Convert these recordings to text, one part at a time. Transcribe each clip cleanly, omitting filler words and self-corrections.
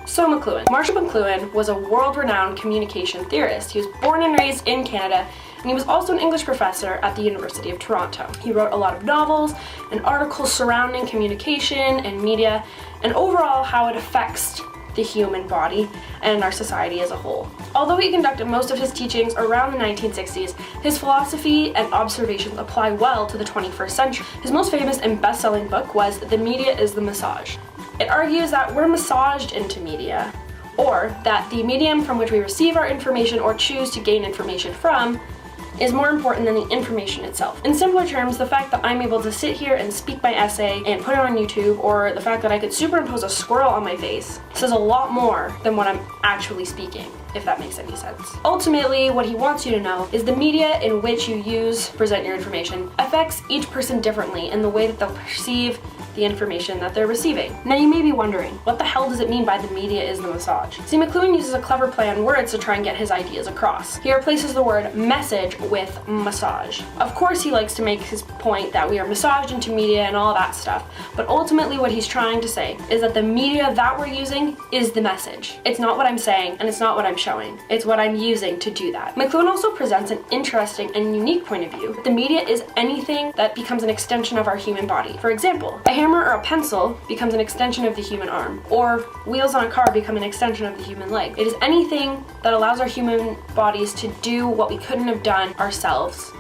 So McLuhan. Marshall McLuhan was a world-renowned communication theorist. He was born and raised in Canada, and he was also an English professor at the University of Toronto. He wrote a lot of novels and articles surrounding communication and media, and overall how it affects the human body and our society as a whole. Although he conducted most of his teachings around the 1960s, his philosophy and observations apply well to the 21st century. His most famous and best-selling book was The Media is the Massage. It argues that we're massaged into media, or that the medium from which we receive our information or choose to gain information from is more important than the information itself. In simpler terms, the fact that I'm able to sit here and speak my essay and put it on YouTube, or the fact that I could superimpose a squirrel on my face, says a lot more than what I'm actually speaking, if that makes any sense. Ultimately, what he wants you to know is the media in which you present your information affects each person differently in the way that they'll perceive the information that they're receiving. Now you may be wondering, what the hell does it mean by the media is the massage? See, McLuhan uses a clever play on words to try and get his ideas across. He replaces the word message with massage. Of course he likes to make his point that we are massaged into media and all that stuff, but ultimately what he's trying to say is that the media that we're using is the message. It's not what I'm saying, and it's not what I'm showing. It's what I'm using to do that. McLuhan also presents an interesting and unique point of view. The media is anything that becomes an extension of our human body. For example, a hammer or a pencil becomes an extension of the human arm, or wheels on a car become an extension of the human leg. It is anything that allows our human bodies to do what we couldn't have done ourselves.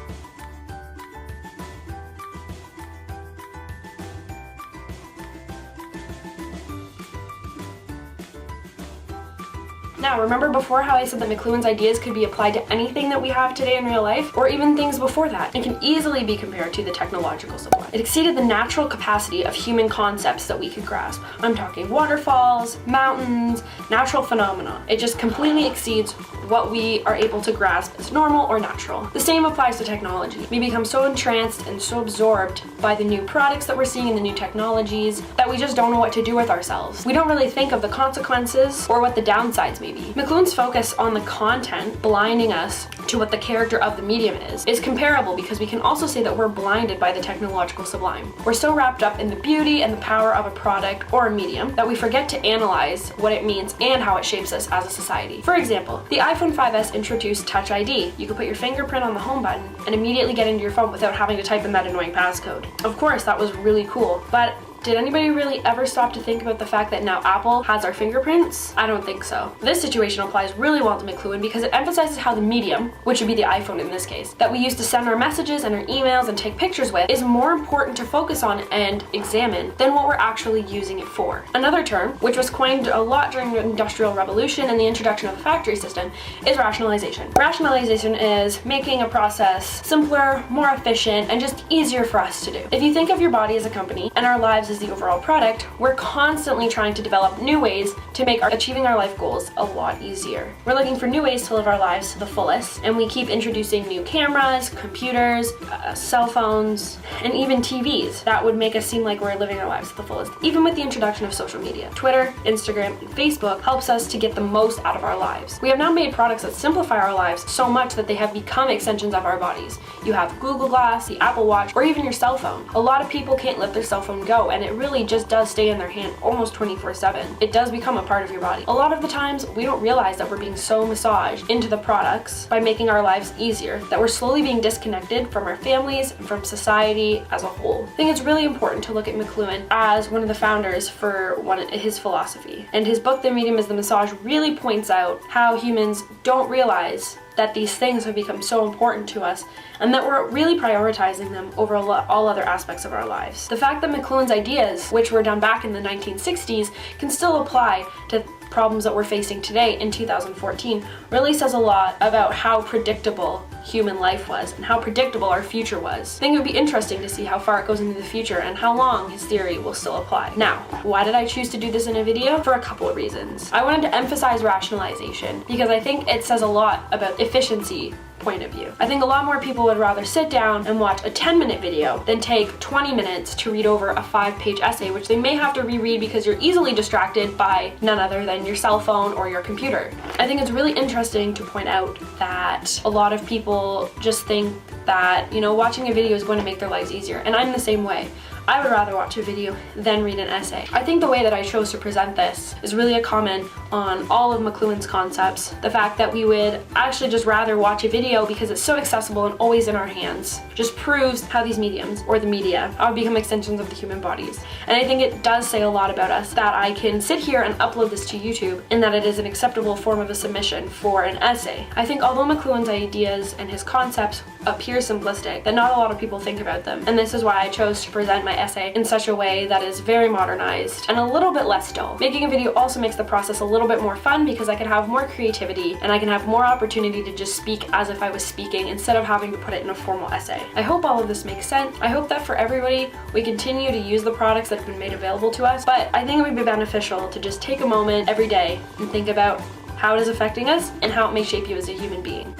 Now, remember before how I said that McLuhan's ideas could be applied to anything that we have today in real life, or even things before that? It can easily be compared to the technological sublime. It exceeded the natural capacity of human concepts that we could grasp. I'm talking waterfalls, mountains, natural phenomena. It just completely exceeds what we are able to grasp as normal or natural. The same applies to technology. We become so entranced and so absorbed by the new products that we're seeing and the new technologies that we just don't know what to do with ourselves. We don't really think of the consequences or what the downsides may be. McLuhan's focus on the content blinding us to what the character of the medium is comparable, because we can also say that we're blinded by the technological sublime. We're so wrapped up in the beauty and the power of a product or a medium that we forget to analyze what it means and how it shapes us as a society. For example, the iPhone 5S introduced Touch ID. You could put your fingerprint on the home button and immediately get into your phone without having to type in that annoying passcode. Of course, that was really cool, but did anybody really ever stop to think about the fact that now Apple has our fingerprints? I don't think so. This situation applies really well to McLuhan because it emphasizes how the medium, which would be the iPhone in this case, that we use to send our messages and our emails and take pictures with is more important to focus on and examine than what we're actually using it for. Another term, which was coined a lot during the Industrial Revolution and the introduction of the factory system, is rationalization. Rationalization is making a process simpler, more efficient, and just easier for us to do. If you think of your body as a company and our lives as the overall product, we're constantly trying to develop new ways to make achieving our life goals a lot easier. We're looking for new ways to live our lives to the fullest, and we keep introducing new cameras, computers, cell phones, and even TVs that would make us seem like we're living our lives to the fullest. Even with the introduction of social media, Twitter, Instagram, and Facebook helps us to get the most out of our lives. We have now made products that simplify our lives so much that they have become extensions of our bodies. You have Google Glass, the Apple Watch, or even your cell phone. A lot of people can't let their cell phone go, and it really just does stay in their hand almost 24/7. It does become a part of your body. A lot of the times, we don't realize that we're being so massaged into the products by making our lives easier that we're slowly being disconnected from our families and from society as a whole. I think it's really important to look at McLuhan as one of the founders for his philosophy. And his book, The Medium is the Massage, really points out how humans don't realize that these things have become so important to us and that we're really prioritizing them over all other aspects of our lives. The fact that McLuhan's ideas, which were done back in the 1960s, can still apply to problems that we're facing today in 2014 really says a lot about how predictable human life was and how predictable our future was. I think it would be interesting to see how far it goes into the future and how long his theory will still apply. Now, why did I choose to do this in a video? For a couple of reasons. I wanted to emphasize rationalization because I think it says a lot about efficiency point of view. I think a lot more people would rather sit down and watch a 10-minute video than take 20 minutes to read over a 5-page essay, which they may have to reread because you're easily distracted by none other than your cell phone or your computer. I think it's really interesting to point out that a lot of people just think that, watching a video is going to make their lives easier, and I'm the same way. I would rather watch a video than read an essay. I think the way that I chose to present this is really a comment on all of McLuhan's concepts. The fact that we would actually just rather watch a video because it's so accessible and always in our hands just proves how these mediums, or the media, are become extensions of the human bodies. And I think it does say a lot about us that I can sit here and upload this to YouTube and that it is an acceptable form of a submission for an essay. I think although McLuhan's ideas and his concepts appear simplistic, that not a lot of people think about them. And this is why I chose to present my essay in such a way that is very modernized and a little bit less dull. Making a video also makes the process a little bit more fun because I can have more creativity and I can have more opportunity to just speak as if I was speaking instead of having to put it in a formal essay. I hope all of this makes sense. I hope that for everybody, we continue to use the products that have been made available to us, but I think it would be beneficial to just take a moment every day and think about how it is affecting us and how it may shape you as a human being.